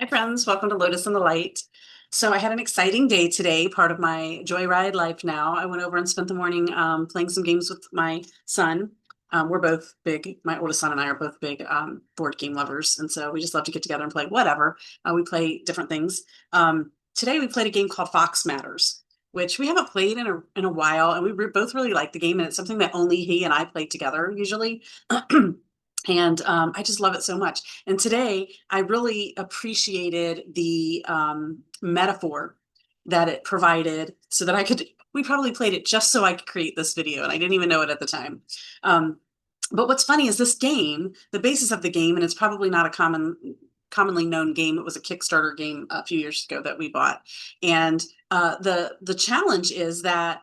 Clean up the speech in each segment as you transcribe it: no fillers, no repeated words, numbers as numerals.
Hi, friends. Welcome to Lotus and the Light. So I had an exciting day today, part of my joyride life now. I went over and spent the morning playing some games with my son. We're both big, my oldest son and I are both big board game lovers. And so we just love to get together and play whatever. We play different things. Today we played a game called Fox Matters, which we haven't played in a while. And both really like the game. And it's something that only he and I play together usually. And I just love it so much. And today I really appreciated the metaphor that it provided so that we probably played it just so I could create this video. And I didn't even know it at the time. Um, but what's funny is this game, the basis of the game, and it's probably not a commonly known game. It was a Kickstarter game a few years ago that we bought. And the challenge is that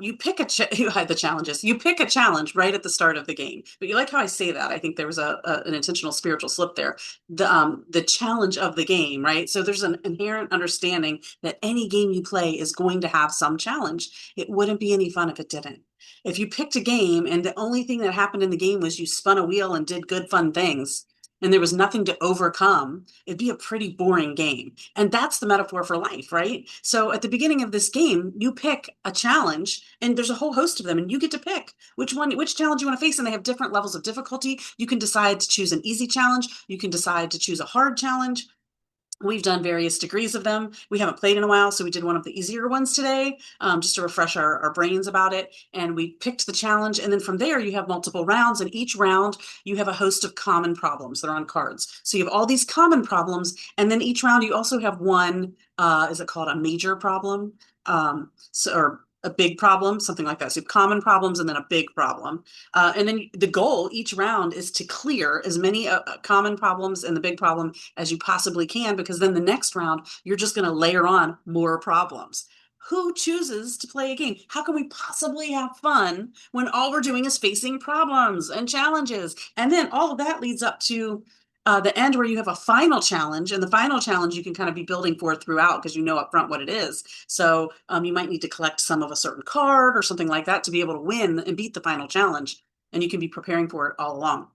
you pick the challenges. You pick a challenge right at the start of the game. But you like how I say that? I think there was an intentional spiritual slip there. The challenge of the game, right? So there's an inherent understanding that any game you play is going to have some challenge. It wouldn't be any fun if it didn't. If you picked a game and the only thing that happened in the game was you spun a wheel and did good fun things, and there was nothing to overcome, it'd be a pretty boring game. And that's the metaphor for life, right? So at the beginning of this game, you pick a challenge, and there's a whole host of them, and you get to pick which challenge you want to face, and they have different levels of difficulty. You can decide to choose an easy challenge, you can decide to choose a hard challenge. We've done various degrees of them. We haven't played in a while, so we did one of the easier ones today, just to refresh our brains about it. And we picked the challenge, and then from there you have multiple rounds, and each round you have a host of common problems that are on cards. So you have all these common problems, and then each round you also have one, is it called a major problem? Or a big problem, something like that. So you have common problems and then a big problem. And then the goal each round is to clear as many common problems and the big problem as you possibly can, because then the next round, you're just going to layer on more problems. Who chooses to play a game? How can we possibly have fun when all we're doing is facing problems and challenges? And then all of that leads up to the end where you have a final challenge, and the final challenge you can kind of be building for throughout because you know up front what it is. So you might need to collect some of a certain card or something like that to be able to win and beat the final challenge, and you can be preparing for it all along.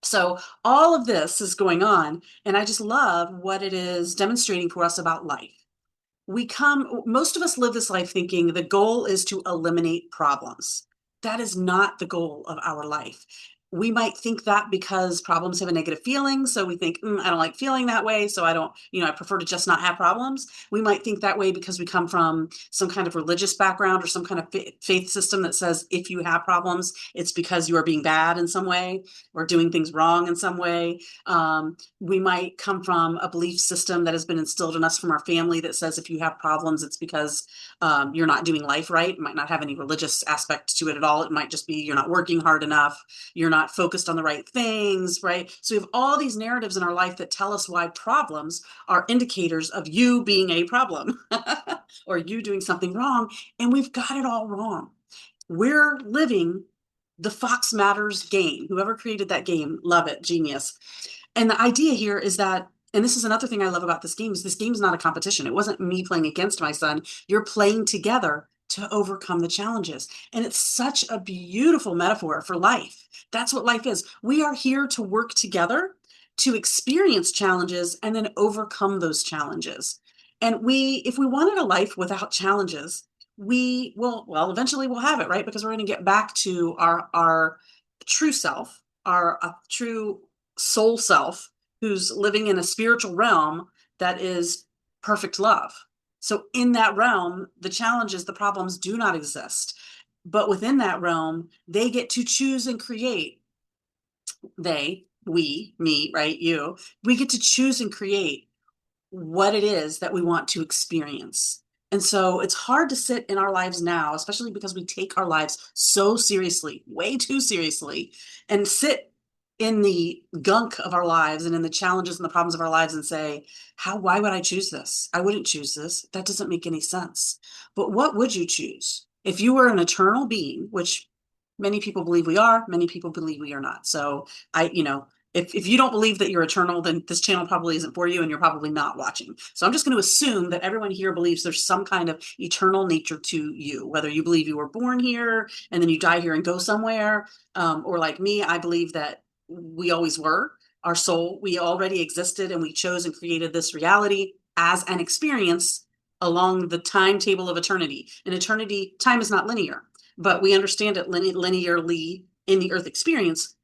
So all of this is going on, and I just love what it is demonstrating for us about life. Most of us live this life thinking the goal is to eliminate problems. That is not the goal of our life. We might think that because problems have a negative feeling. So we think, I don't like feeling that way. So I don't, I prefer to just not have problems. We might think that way because we come from some kind of religious background or some kind of faith system that says if you have problems, it's because you are being bad in some way or doing things wrong in some way. We might come from a belief system that has been instilled in us from our family that says if you have problems, it's because you're not doing life right. It might not have any religious aspect to it at all. It might just be you're not working hard enough. You're not focused on the right things, right? So we have all these narratives in our life that tell us why problems are indicators of you being a problem or you doing something wrong. And we've got it all wrong. We're living the Fox Matters game. Whoever created that game, love it, genius. And the idea here is that, and this is another thing I love about this game, is this game is not a competition. It wasn't me playing against my son. You're playing together to overcome the challenges. And it's such a beautiful metaphor for life. That's what life is. We are here to work together to experience challenges and then overcome those challenges. And if we wanted a life without challenges, we will, well, eventually we'll have it, right? Because we're going to get back to our true self, our true soul self, who's living in a spiritual realm that is perfect love. So in that realm, the challenges, the problems do not exist. But within that realm, they get to choose and create. We, me, right? You, we get to choose and create what it is that we want to experience. And so it's hard to sit in our lives now, especially because we take our lives so seriously, way too seriously, and sit in the gunk of our lives and in the challenges and the problems of our lives and say, why would I choose this? I wouldn't choose this. That doesn't make any sense. But what would you choose? If you were an eternal being, which many people believe we are, many people believe we are not. So if you don't believe that you're eternal, then this channel probably isn't for you and you're probably not watching. So I'm just going to assume that everyone here believes there's some kind of eternal nature to you, whether you believe you were born here and then you die here and go somewhere, or like me, I believe that we always were. our soul. We already existed and we chose and created this reality as an experience along the timetable of eternity. In eternity, time is not linear, but we understand it linearly in the earth experience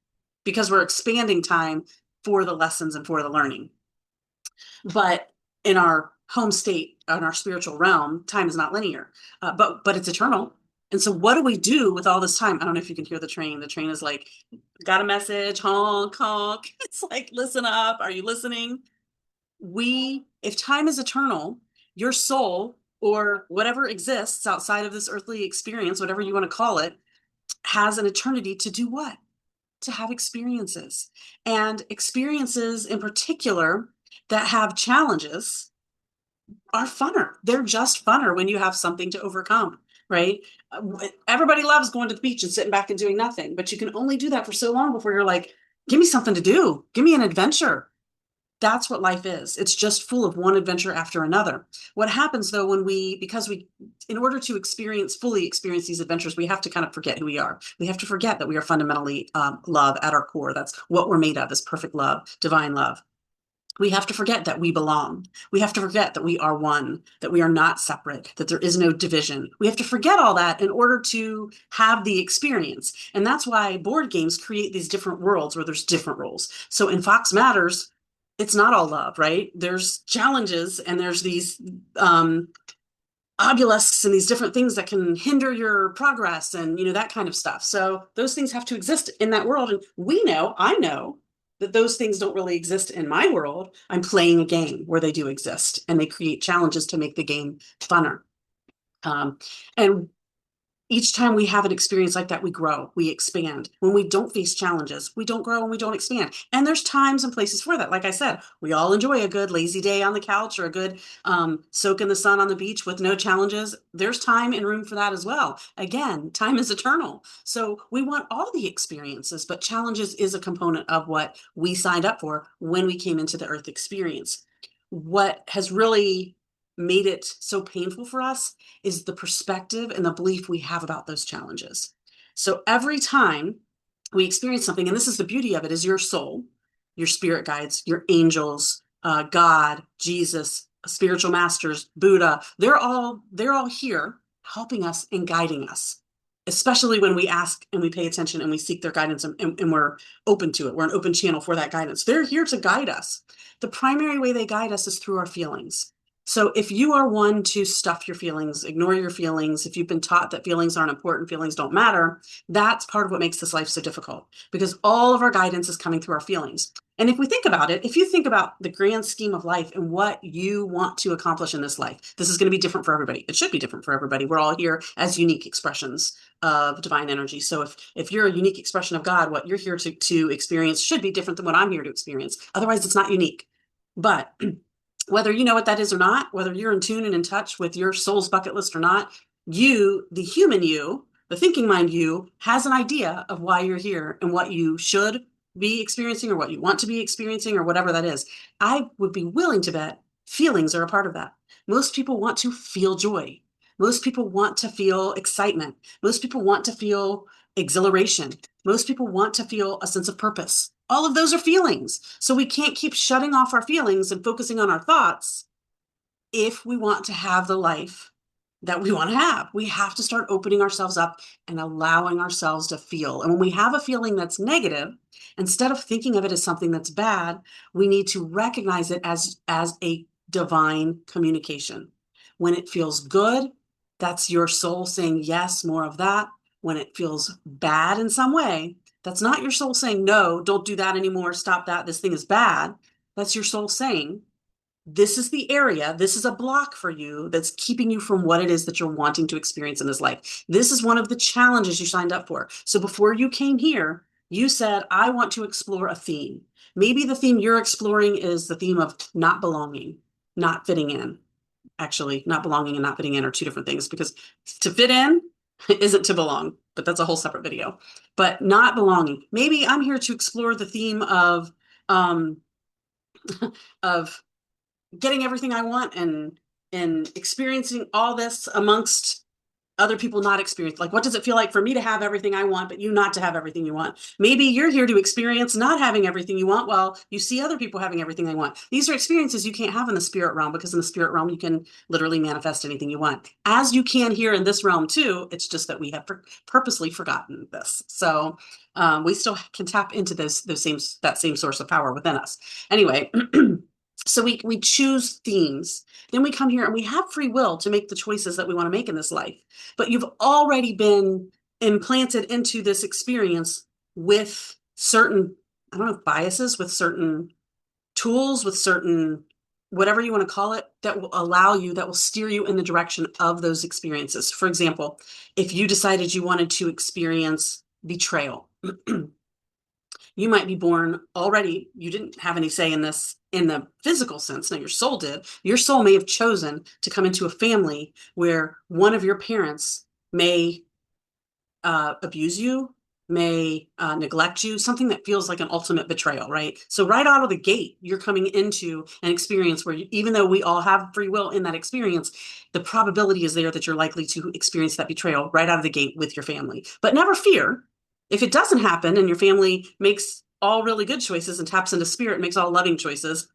because we're expanding time for the lessons and for the learning. But in our home state, in our spiritual realm, time is not linear, but it's eternal. And so what do we do with all this time? I don't know if you can hear the train. The train is like, got a message, honk, honk. It's like, listen up. Are you listening? If time is eternal, your soul or whatever exists outside of this earthly experience, whatever you want to call it, has an eternity to do what? To have experiences. And experiences in particular that have challenges are funner. They're just funner when you have something to overcome, right? Everybody loves going to the beach and sitting back and doing nothing, but you can only do that for so long before you're like, give me something to do. Give me an adventure. That's what life is. It's just full of one adventure after another. What happens though, in order to fully experience these adventures, we have to kind of forget who we are. We have to forget that we are fundamentally love at our core. That's what we're made of, is perfect love, divine love. We have to forget that we belong. We have to forget that we are one, that we are not separate, that there is no division. We have to forget all that in order to have the experience. And that's why board games create these different worlds where there's different roles. So in Fox Matters, it's not all love, right? There's challenges and there's these obelisks and these different things that can hinder your progress and, that kind of stuff. So those things have to exist in that world. And I know that those things don't really exist in my world. I'm playing a game where they do exist and they create challenges to make the game funner. And each time we have an experience like that, we grow, we expand. When we don't face challenges, we don't grow and we don't expand. And there's times and places for that. Like I said, we all enjoy a good lazy day on the couch or a good soak in the sun on the beach with no challenges. There's time and room for that as well. Again, time is eternal. So we want all the experiences, but challenges is a component of what we signed up for when we came into the earth experience. What has really made it so painful for us is the perspective and the belief we have about those challenges. So every time we experience something, and this is the beauty of it, is your soul, your spirit guides, your angels, God, Jesus, spiritual masters, Buddha, they're all here helping us and guiding us, especially when we ask and we pay attention and we seek their guidance and we're open to it. We're an open channel for that guidance. They're here to guide us. The primary way they guide us is through our feelings. So if you are one to stuff your feelings, ignore your feelings, if you've been taught that feelings aren't important, feelings don't matter, that's part of what makes this life so difficult, because all of our guidance is coming through our feelings. And if we think about it, if you think about the grand scheme of life and what you want to accomplish in this life, this is going to be different for everybody. It should be different for everybody. We're all here as unique expressions of divine energy. So if you're a unique expression of God, what you're here to experience should be different than what I'm here to experience. Otherwise, it's not unique. But whether you know what that is or not, whether you're in tune and in touch with your soul's bucket list or not, you, the human you, the thinking mind you, has an idea of why you're here and what you should be experiencing or what you want to be experiencing or whatever that is. I would be willing to bet feelings are a part of that. Most people want to feel joy. Most people want to feel excitement. Most people want to feel exhilaration. Most people want to feel a sense of purpose. All of those are feelings. So we can't keep shutting off our feelings and focusing on our thoughts if we want to have the life that we want to have. We have to start opening ourselves up and allowing ourselves to feel. And when we have a feeling that's negative, instead of thinking of it as something that's bad, we need to recognize it as a divine communication. When it feels good, that's your soul saying, yes, more of that. When it feels bad in some way, that's not your soul saying, no, don't do that anymore. Stop that. This thing is bad. That's your soul saying, this is the area, this is a block for you that's keeping you from what it is that you're wanting to experience in this life. This is one of the challenges you signed up for. So before you came here, you said, I want to explore a theme. Maybe the theme you're exploring is the theme of not belonging, not fitting in. Actually, not belonging and not fitting in are two different things, because to fit in isn't to belong, but that's a whole separate video. But not belonging. Maybe I'm here to explore the theme of of getting everything I want and experiencing all this amongst other people not experience? Like, what does it feel like for me to have everything I want, but you not to have everything you want? Maybe you're here to experience not having everything you want while you see other people having everything they want. These are experiences you can't have in the spirit realm, because in the spirit realm, you can literally manifest anything you want, as you can here in this realm too. It's just that we have purposely forgotten this. So we still can tap into that same source of power within us. Anyway, so we choose themes. Then we come here and we have free will to make the choices that we want to make in this life. But you've already been implanted into this experience with certain, I don't know, biases, with certain tools, with certain, whatever you want to call it, that will allow you, that will steer you in the direction of those experiences. For example, if you decided you wanted to experience betrayal, you might be born already, you didn't have any say in this in the physical sense. Now your soul did. Your soul may have chosen to come into a family where one of your parents may abuse you, may neglect you, something that feels like an ultimate betrayal, right? So right out of the gate, you're coming into an experience where even though we all have free will in that experience, the probability is there that you're likely to experience that betrayal right out of the gate with your family. But never fear. If it doesn't happen and your family makes all really good choices and taps into spirit, makes all loving choices,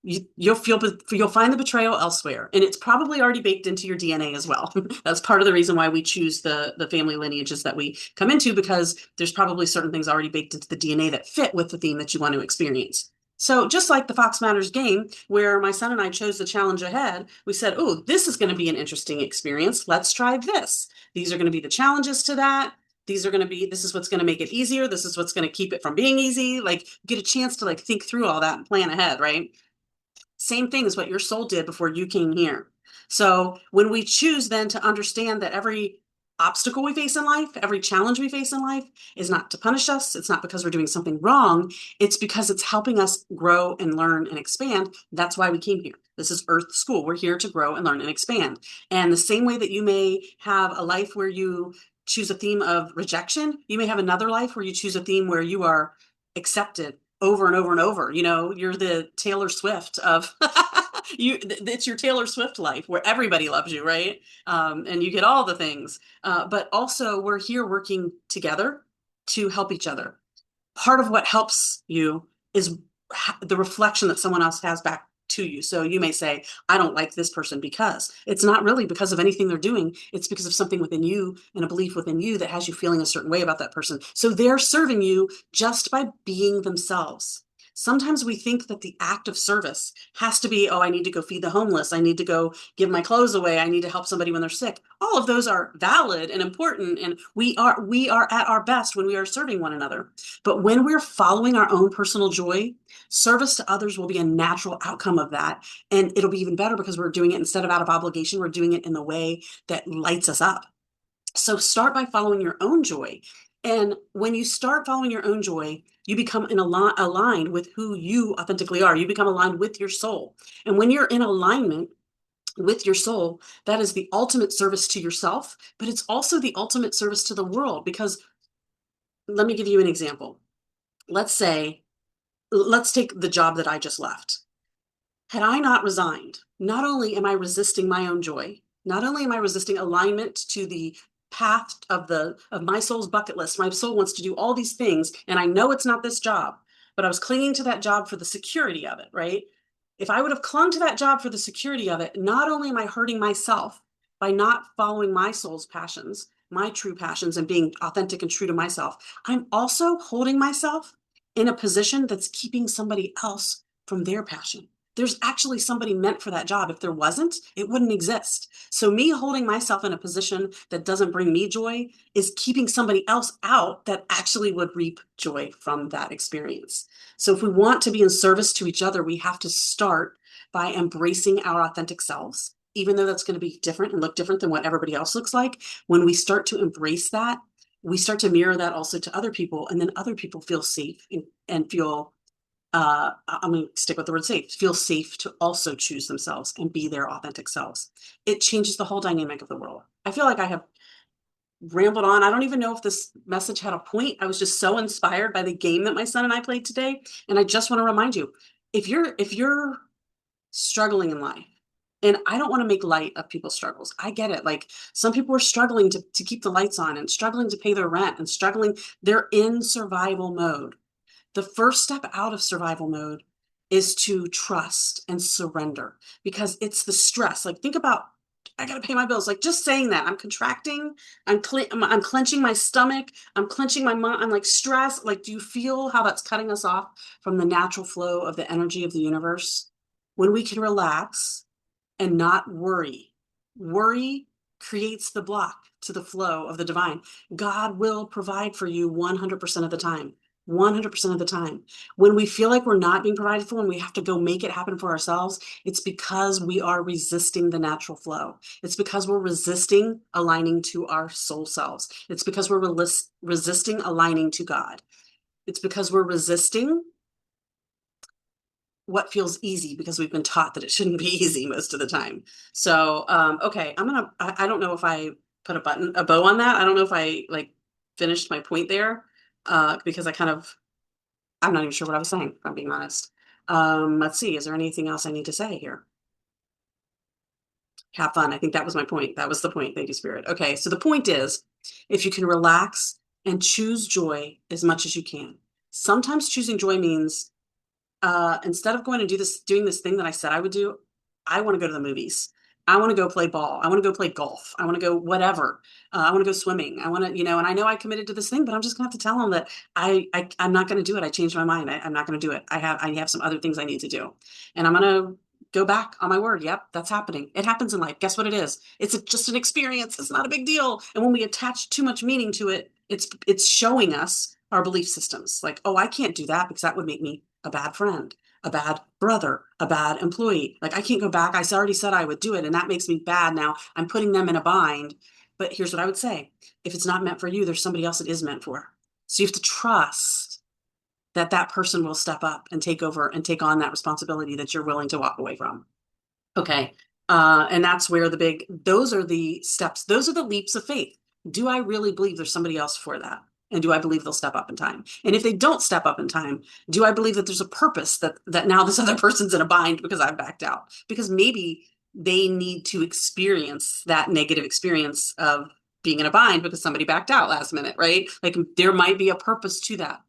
you'll find the betrayal elsewhere, and it's probably already baked into your DNA as well. That's part of the reason why we choose the family lineages that we come into, because there's probably certain things already baked into the DNA that fit with the theme that you want to experience. So just like the Fox Matters game, where my son and I chose the challenge ahead, we said, oh, this is going to be an interesting experience. Let's try this. These are going to be the challenges to that. These are going to be, this is what's going to make it easier. This is what's going to keep it from being easy. Like, get a chance to like think through all that and plan ahead, right? Same thing as what your soul did before you came here. So when we choose then to understand that every obstacle we face in life, every challenge we face in life is not to punish us, it's not because we're doing something wrong, it's because it's helping us grow and learn and expand. That's why we came here. This is Earth School. We're here to grow and learn and expand. And the same way that you may have a life where you choose a theme of rejection, you may have another life where you choose a theme where you are accepted over and over and over. You know, you're the Taylor Swift of it's your Taylor Swift life where everybody loves you, right? And you get all the things. But also, we're here working together to help each other. Part of what helps you is the reflection that someone else has back to you. So you may say, I don't like this person, because it's not really because of anything they're doing. It's because of something within you and a belief within you that has you feeling a certain way about that person. So they're serving you just by being themselves. Sometimes we think that the act of service has to be, oh, I need to go feed the homeless. I need to go give my clothes away. I need to help somebody when they're sick. All of those are valid and important. And we are at our best when we are serving one another. But when we're following our own personal joy, service to others will be a natural outcome of that. And it'll be even better because we're doing it instead of out of obligation, we're doing it in the way that lights us up. So start by following your own joy. And when you start following your own joy, you become aligned with who you authentically are. You become aligned with your soul. And when you're in alignment with your soul, that is the ultimate service to yourself, but it's also the ultimate service to the world. Because let me give you an example. Let's take the job that I just left. Had I not resigned, not only am I resisting my own joy, not only am I resisting alignment to the path of my soul's bucket list. My soul wants to do all these things, and I know it's not this job, but I was clinging to that job for the security of it, right? If I would have clung to that job for the security of it, not only am I hurting myself by not following my soul's passions, my true passions, and being authentic and true to myself, I'm also holding myself in a position that's keeping somebody else from their passion. There's actually somebody meant for that job. If there wasn't, it wouldn't exist. So me holding myself in a position that doesn't bring me joy is keeping somebody else out that actually would reap joy from that experience. So if we want to be in service to each other, we have to start by embracing our authentic selves, even though that's going to be different and look different than what everybody else looks like. When we start to embrace that, we start to mirror that also to other people, and then other people feel safe and feel I'm going to stick with the word safe, feel safe to also choose themselves and be their authentic selves. It changes the whole dynamic of the world. I feel like I have rambled on. I don't even know if this message had a point. I was just so inspired by the game that my son and I played today. And I just want to remind you, if you're struggling in life, And I don't want to make light of people's struggles. I get it. Like some people are struggling to keep the lights on and struggling to pay their rent and struggling. They're in survival mode. The first step out of survival mode is to trust and surrender because it's the stress. Like think about, I got to pay my bills. Like just saying that I'm contracting, I'm clenching my stomach, I'm clenching my mind, I'm like stressed. Like, do you feel how that's cutting us off from the natural flow of the energy of the universe? When we can relax and not worry. Worry creates the block to the flow of the divine. God will provide for you 100% of the time. 100% of the time. When we feel like we're not being provided for and we have to go make it happen for ourselves, it's because we are resisting the natural flow. It's because we're resisting aligning to our soul selves. It's because we're resisting aligning to God. It's because we're resisting what feels easy because we've been taught that it shouldn't be easy most of the time. So, okay, I don't know if I put a bow on that. I don't know if I like finished my point there, because I'm not even sure what I was saying, if I'm being honest. Let's see, is there anything else I need to say here? Have fun. I think that was my point. That was the point, Lady Spirit. Okay, so the point is, if you can relax and choose joy as much as you can. Sometimes choosing joy means instead of going to doing this thing that I said I would do, I want to go to the movies. I want to go play ball. I want to go play golf. I want to go whatever. I want to go swimming. I want to, and I know I committed to this thing, but I'm just gonna have to tell them that I'm not going to do it. I changed my mind. I'm not going to do it. I have some other things I need to do, and I'm gonna go back on my word. Yep, that's happening. It happens in life. Guess what it is? Just an experience. It's not a big deal. And when we attach too much meaning to it, it's showing us our belief systems. Like, oh, I can't do that because that would make me a bad friend, a bad brother, a bad employee. Like I can't go back. I already said I would do it, and that makes me bad now. I'm putting them in a bind. But here's what I would say. If it's not meant for you, there's somebody else it is meant for. So you have to trust that that person will step up and take over and take on that responsibility that you're willing to walk away from. Okay. And that's where those are the steps. Those are the leaps of faith. Do I really believe there's somebody else for that? And do I believe they'll step up in time? And if they don't step up in time, do I believe that there's a purpose that now this other person's in a bind because I've backed out? Because maybe they need to experience that negative experience of being in a bind because somebody backed out last minute, right? Like there might be a purpose to that.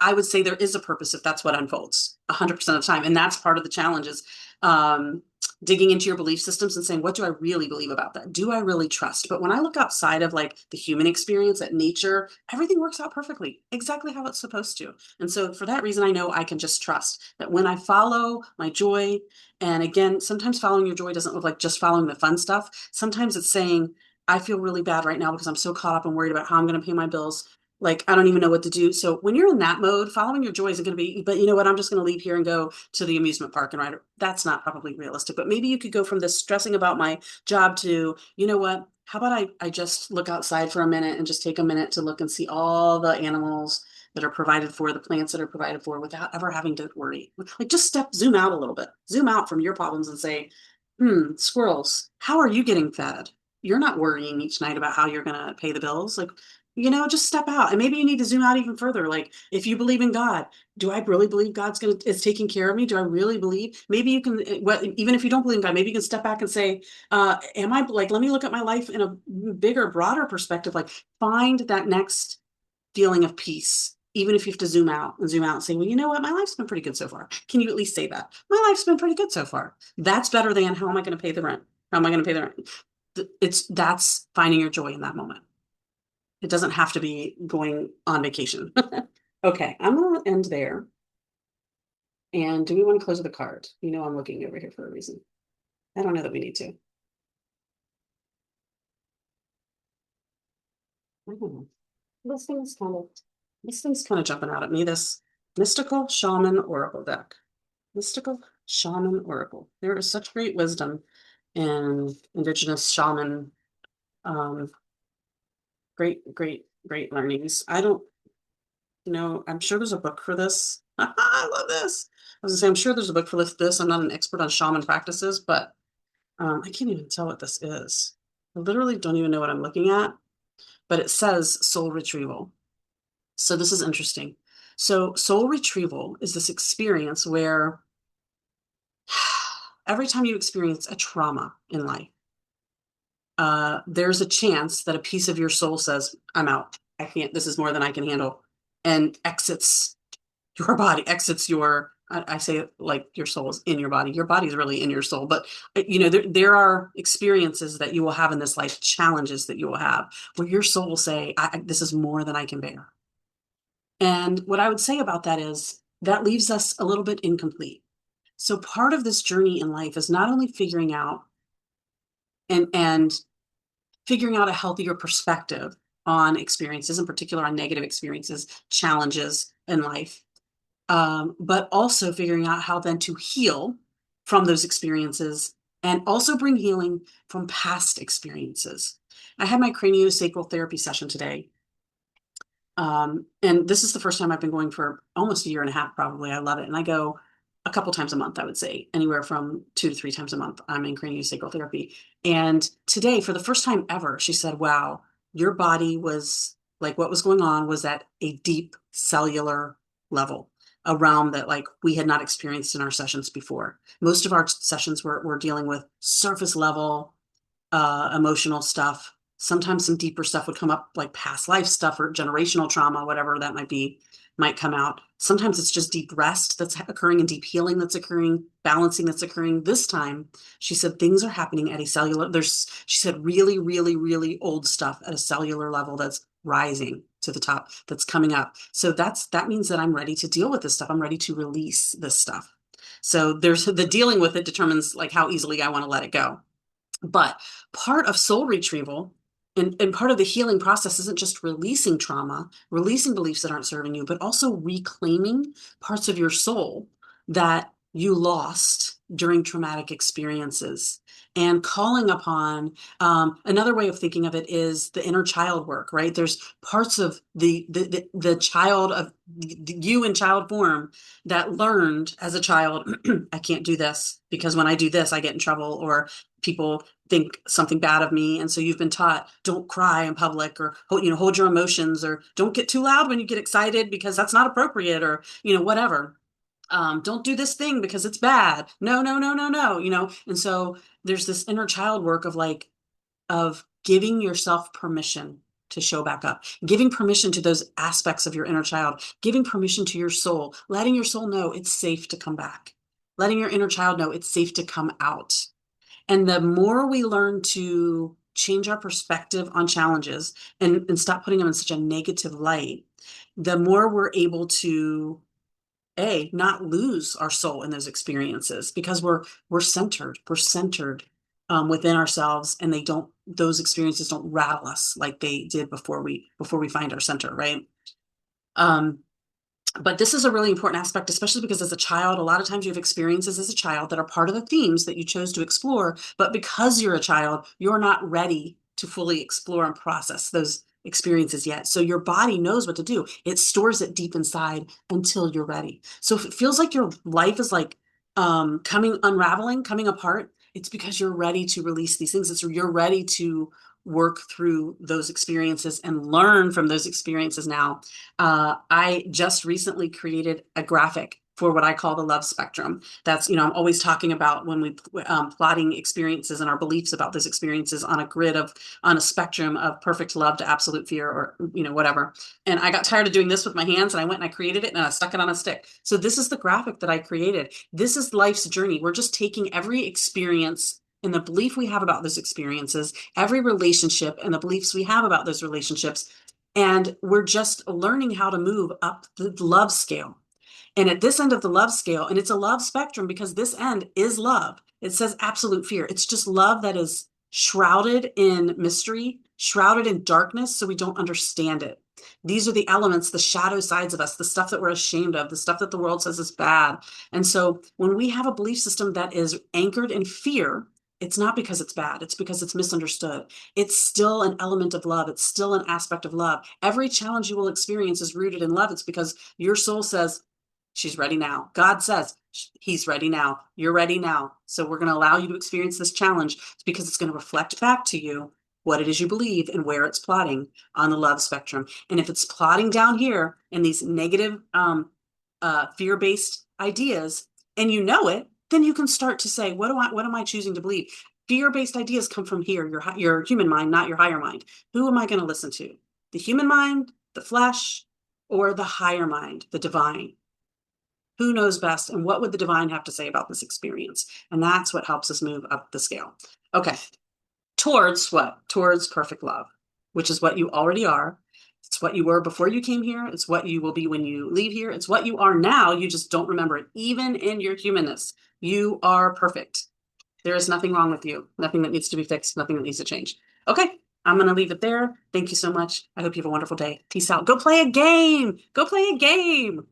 I would say there is a purpose if that's what unfolds 100% of the time. And that's part of the challenge is um, digging into your belief systems and saying, what do I really believe about that? Do I really trust? But when I look outside of like the human experience at nature, everything works out perfectly, exactly how it's supposed to. And so for that reason, I know I can just trust that when I follow my joy, and again, sometimes following your joy doesn't look like just following the fun stuff. Sometimes it's saying, I feel really bad right now because I'm so caught up and worried about how I'm going to pay my bills. Like, I don't even know what to do. So when you're in that mode, following your joy isn't going to be, but you know what? I'm just going to leave here and go to the amusement park and ride. That's not probably realistic, but maybe you could go from this stressing about my job to, you know what? How about I just look outside for a minute and just take a minute to look and see all the animals that are provided for, the plants that are provided for without ever having to worry. Like just zoom out a little bit, zoom out from your problems and say, squirrels, how are you getting fed? You're not worrying each night about how you're going to pay the bills. Like, just step out. And maybe you need to zoom out even further. Like, if you believe in God, do I really believe is taking care of me? Do I really believe? Maybe you can, even if you don't believe in God, maybe you can step back and say, am I like, let me look at my life in a bigger, broader perspective. Like, find that next feeling of peace, even if you have to zoom out and say, well, you know what? My life's been pretty good so far. Can you at least say that? My life's been pretty good so far. That's better than how am I going to pay the rent? How am I going to pay the rent? That's finding your joy in that moment. It doesn't have to be going on vacation. Okay, I'm going to end there. And do we want to close with a card? I'm looking over here for a reason. I don't know that we need to. I don't know. This thing's kind of jumping out at me. This Mystical Shaman Oracle deck. Mystical Shaman Oracle. There is such great wisdom in indigenous shaman. Um, great learnings. I don't I'm sure there's a book for this. I love this. I was gonna say, I'm sure there's a book for this. I'm not an expert on shaman practices, but I can't even tell what this is. I literally don't even know what I'm looking at, but it says soul retrieval. So this is interesting. So soul retrieval is this experience where every time you experience a trauma in life, there's a chance that a piece of your soul says, I'm out. I can't, this is more than I can handle, and exits your body, exits your, I say it like your soul is in your body. Your body is really in your soul. But, there are experiences that you will have in this life, challenges that you will have where your soul will say, this is more than I can bear. And what I would say about that is that leaves us a little bit incomplete. So part of this journey in life is not only figuring out and figuring out a healthier perspective on experiences, in particular on negative experiences, challenges in life, but also figuring out how then to heal from those experiences and also bring healing from past experiences. I had my craniosacral therapy session today. And this is the first time I've been going for almost a year and a half, probably. I love it. And I go a couple times a month, I would say, anywhere from 2 to 3 times a month. I'm in craniosacral therapy. And today, for the first time ever, she said, wow, your body was like, what was going on was at a deep cellular level, a realm that like we had not experienced in our sessions before. Most of our sessions were dealing with surface level emotional stuff. Sometimes some deeper stuff would come up, like past life stuff or generational trauma, whatever that might be, might come out. Sometimes it's just deep rest that's occurring and deep healing that's occurring, balancing that's occurring. This time, she said things are happening at a cellular, she said really, really, really old stuff at a cellular level that's rising to the top, that's coming up. So that means that I'm ready to deal with this stuff. I'm ready to release this stuff. So there's the dealing with it determines like how easily I want to let it go. But part of soul retrieval and part of the healing process isn't just releasing trauma, releasing beliefs that aren't serving you, but also reclaiming parts of your soul that you lost during traumatic experiences and calling upon another way of thinking of it is the inner child work, right? There's parts of the child of you in child form that learned as a child, I can't do this because when I do this, I get in trouble, or people think something bad of me. And so you've been taught, don't cry in public, or hold your emotions, or don't get too loud when you get excited because that's not appropriate, or whatever. Don't do this thing because it's bad. No, no, no, no, no. And so there's this inner child work of giving yourself permission to show back up, giving permission to those aspects of your inner child, giving permission to your soul, letting your soul know it's safe to come back, letting your inner child know it's safe to come out. And the more we learn to change our perspective on challenges and stop putting them in such a negative light, the more we're able to not lose our soul in those experiences, because we're centered within ourselves, and those experiences don't rattle us like they did before we find our center, right? But this is a really important aspect, especially because as a child, a lot of times you have experiences as a child that are part of the themes that you chose to explore. But because you're a child, you're not ready to fully explore and process those experiences yet. So your body knows what to do. It stores it deep inside until you're ready. So if it feels like your life is like unraveling, coming apart, it's because you're ready to release these things. You're ready to work through those experiences and learn from those experiences now. I just recently created a graphic for what I call the love spectrum. That's, I'm always talking about when we plotting experiences and our beliefs about those experiences on a spectrum of perfect love to absolute fear, or, whatever. And I got tired of doing this with my hands, and I went and I created it and I stuck it on a stick. So this is the graphic that I created. This is life's journey. We're just taking every experience and the belief we have about those experiences, every relationship and the beliefs we have about those relationships, and we're just learning how to move up the love scale. And at this end of the love scale, and it's a love spectrum because this end is love. It says absolute fear. It's just love that is shrouded in mystery, shrouded in darkness, so we don't understand it. These are the elements, the shadow sides of us, the stuff that we're ashamed of, the stuff that the world says is bad. And so when we have a belief system that is anchored in fear, it's not because it's bad. It's because it's misunderstood. It's still an element of love. It's still an aspect of love. Every challenge you will experience is rooted in love. It's because your soul says, she's ready now. God says, he's ready now. You're ready now. So we're going to allow you to experience this challenge. It's because it's going to reflect back to you what it is you believe and where it's plotting on the love spectrum. And if it's plotting down here in these negative, fear-based ideas, and you know it, then you can start to say, what am I choosing to believe? Fear-based ideas come from here, your human mind, not your higher mind. Who am I going to listen to? The human mind, the flesh, or the higher mind, the divine? Who knows best? And what would the divine have to say about this experience? And that's what helps us move up the scale. Okay. Towards what? Towards perfect love, which is what you already are. It's what you were before you came here. It's what you will be when you leave here. It's what you are now. You just don't remember it. Even in your humanness, you are perfect. There is nothing wrong with you. Nothing that needs to be fixed. Nothing that needs to change. Okay. I'm going to leave it there. Thank you so much. I hope you have a wonderful day. Peace out. Go play a game. Go play a game.